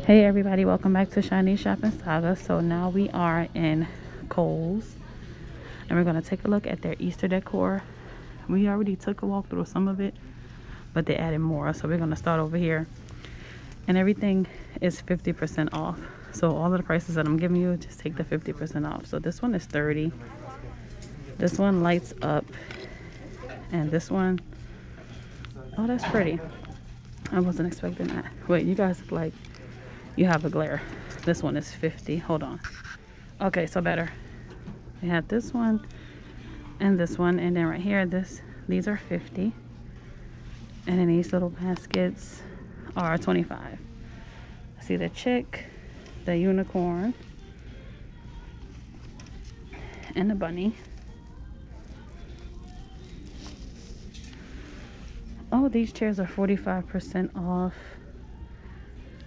Hey everybody, welcome back to Shiny Shopping Saga. So now we are in Kohl's and we're going to take a look at their Easter decor. We already took a walk through some of it, but they added more. So we're going to start over here. And everything is 50% off. So all of the prices that I'm giving you, just take the 50% off. So this one is 30. This one lights up. And this one, oh, that's pretty. I wasn't expecting that. Wait, you guys look like you have a glare. This one is 50. Hold on. Okay, so better. We have this one and this one, and then right here, these are 50. And then these little baskets are 25. See the chick, the unicorn, and the bunny. Oh, these chairs are 45% off.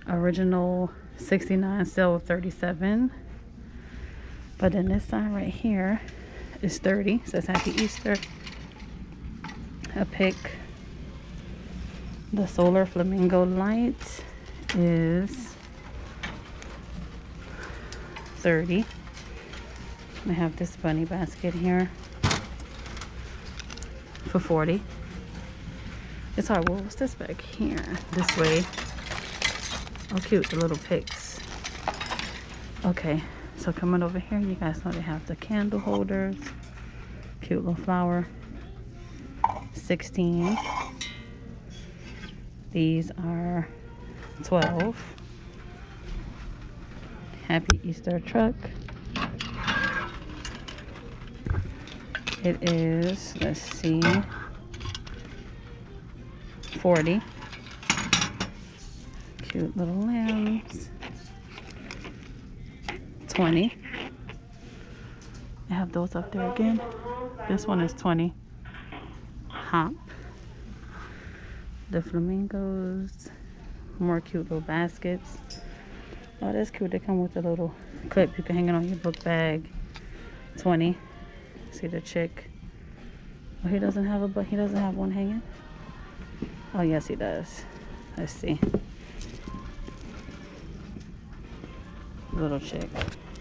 Original 69, sale 37. But then this side right here is 30. Says Happy Easter. A pick. The solar flamingo light is 30. I have this bunny basket here for 40. It's hard. Well, what's this back here? This way. Oh, cute, the little picks. Okay, so coming over here, you guys know they have the candle holders. Cute little flower. 16. These are 12. Happy Easter truck. It is, let's see, 40. Cute little lambs. 20. I have those up there again. This one is 20. Hop. The flamingos. More cute little baskets. Oh, that's cute. They come with a little clip. You can hang it on your book bag. 20. See the chick. Oh, he doesn't have one hanging. Oh, yes, he does. Let's see. Little chick.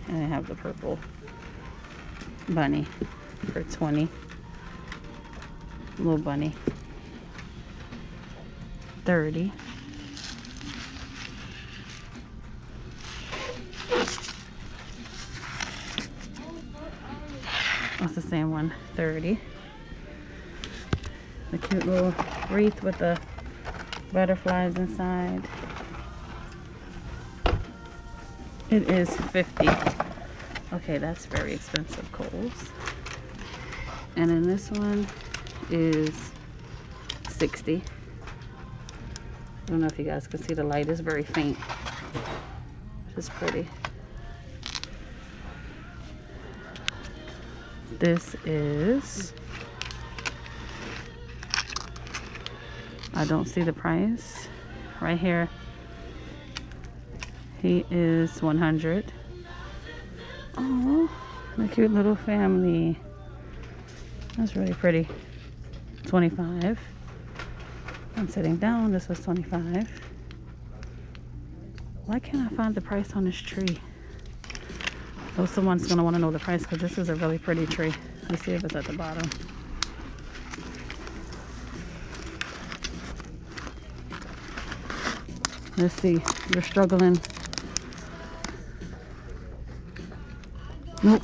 And I have the purple bunny for 20. Little bunny. 30. That's the same one. 30. The cute little wreath with the butterflies inside. It is 50. Okay, that's very expensive, Kohl's. And then this one is 60. I don't know if you guys can see the light. It's very faint. Which is pretty. This is, I don't see the price. Right here. He is 100. Oh, the cute little family. That's really pretty. 25. I'm sitting down. This was 25. Why can't I find the price on this tree? Oh, someone's gonna want to know the price because this is a really pretty tree. Let's see if it's at the bottom. Let's see. You're struggling. Nope,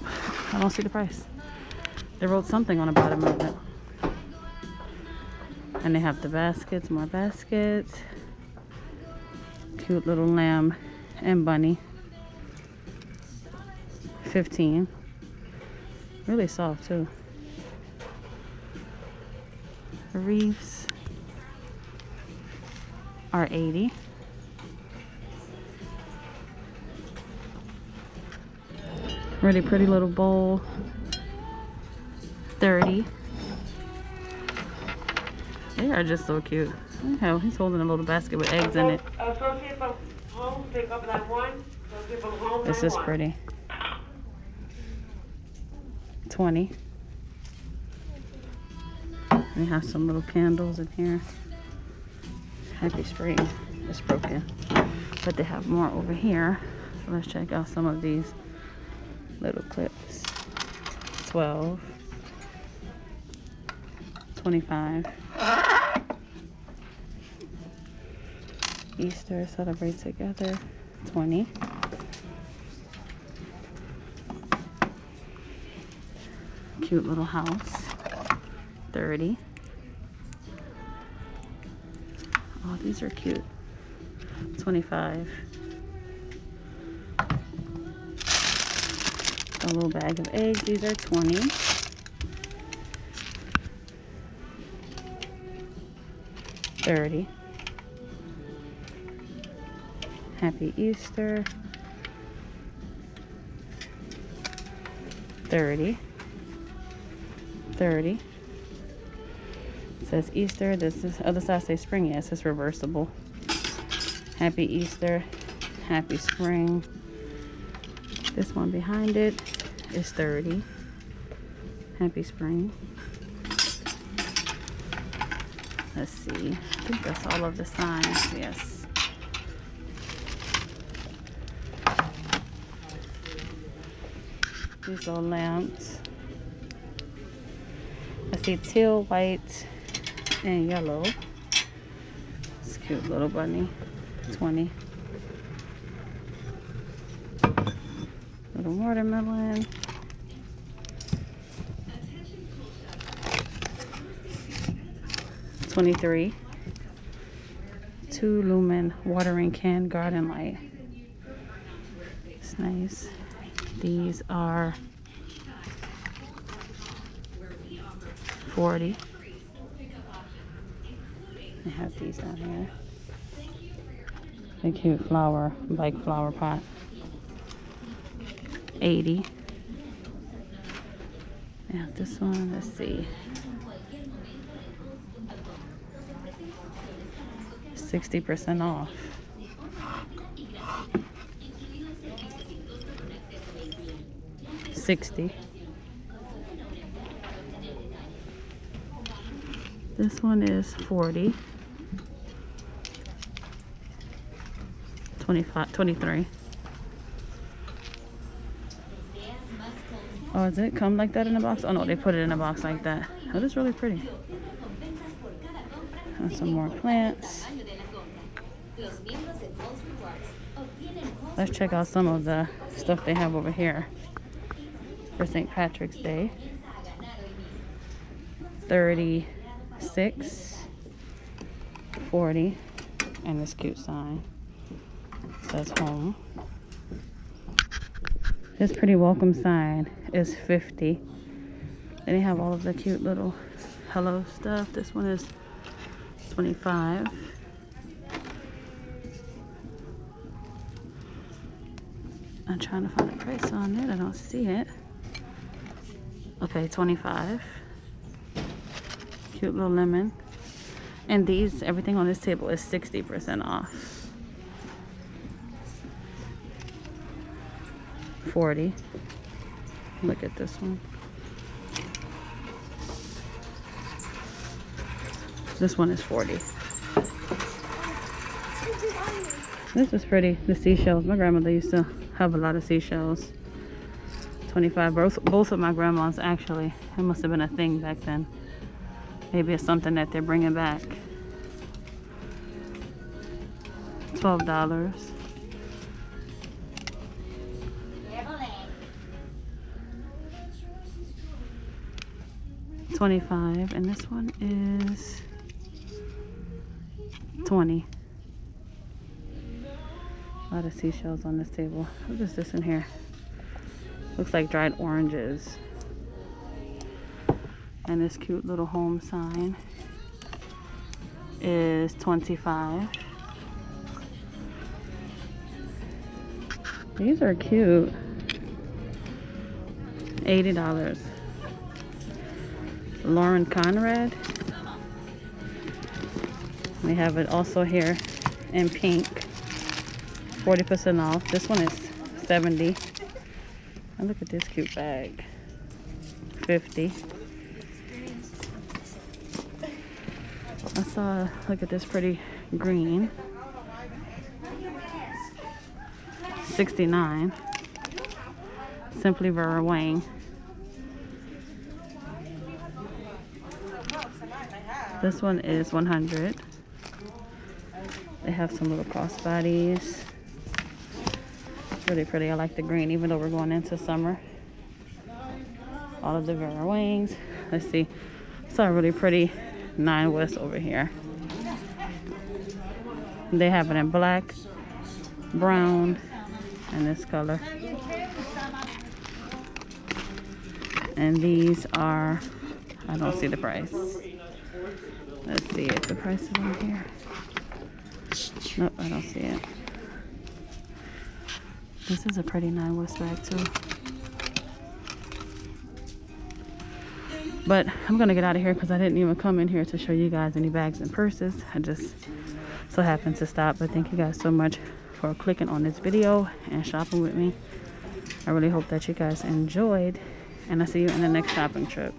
I don't see the price. They wrote something on the bottom of it. And they have the baskets, more baskets. Cute little lamb and bunny. 15. Really soft too. The wreaths are 80. Really pretty little bowl. 30. They are just so cute. Hell, he's holding a little basket with eggs in it. This is pretty. 20. We have some little candles in here. Happy spring. It's broken. But but they have more over here. So let's check out some of these little clips. 12, 25. Easter, celebrate together. 20. Cute little house. 30. Oh, these are cute. 25. A little bag of eggs. These are 20. $30. Happy Easter. 30. 30. It says Easter. This is other side says spring. Yes, it's reversible. Happy Easter. Happy spring. This one behind it is 30. Happy spring. Let's see. I think that's all of the signs. Yes. These little lamps. I see teal, white, and yellow. It's a cute little bunny. 20. Little watermelon. $23. 2 lumen watering can garden light. It's nice. These are 40. I have these down here. A cute flower, bike flower pot. 80. Yeah, this one, let's see. 60% off. $60. This one is 40. 25, 23. Oh, does it come like that in a box? Oh no, they put it in a box like that. Oh, that's really pretty. And some more plants. Let's check out some of the stuff they have over here for St. Patrick's Day. 36, 40, and this cute sign says home. This pretty welcome sign is 50. And they have all of the cute little hello stuff. This one is 25. I'm trying to find a price on it. I don't see it. Okay, 25. Cute little lemon. And these, everything on this table is 60% off. 40. Look at this one. This one is 40. This is pretty. The seashells. My grandmother used to have a lot of seashells. 25. Both of my grandmas, actually. It must have been a thing back then. Maybe it's something that they're bringing back. $12. $25, and this one is 20. A lot of seashells on this table. What is this in here? Looks like dried oranges. And this cute little home sign is 25. These are cute. $80. Lauren Conrad. We have it also here in pink. 40% off. This one is 70. And look at this cute bag. 50. I saw, look at this pretty green. $69. Simply Vera Wang. This one is $100. They have some little crossbodies. Really pretty. I like the green, even though we're going into summer. All of the Vera Wangs. Let's see. Saw a really pretty 9 West over here. They have it in black, brown, and this color. And these are, I don't see the price. Let's see if the price is on here. Nope, I don't see it. This is a pretty 9 West bag too. But I'm gonna get out of here because I didn't even come in here to show you guys any bags and purses. I just so happened to stop. But thank you guys so much for clicking on this video and shopping with me. I really hope that you guys enjoyed, and I'll see you in the next shopping trip.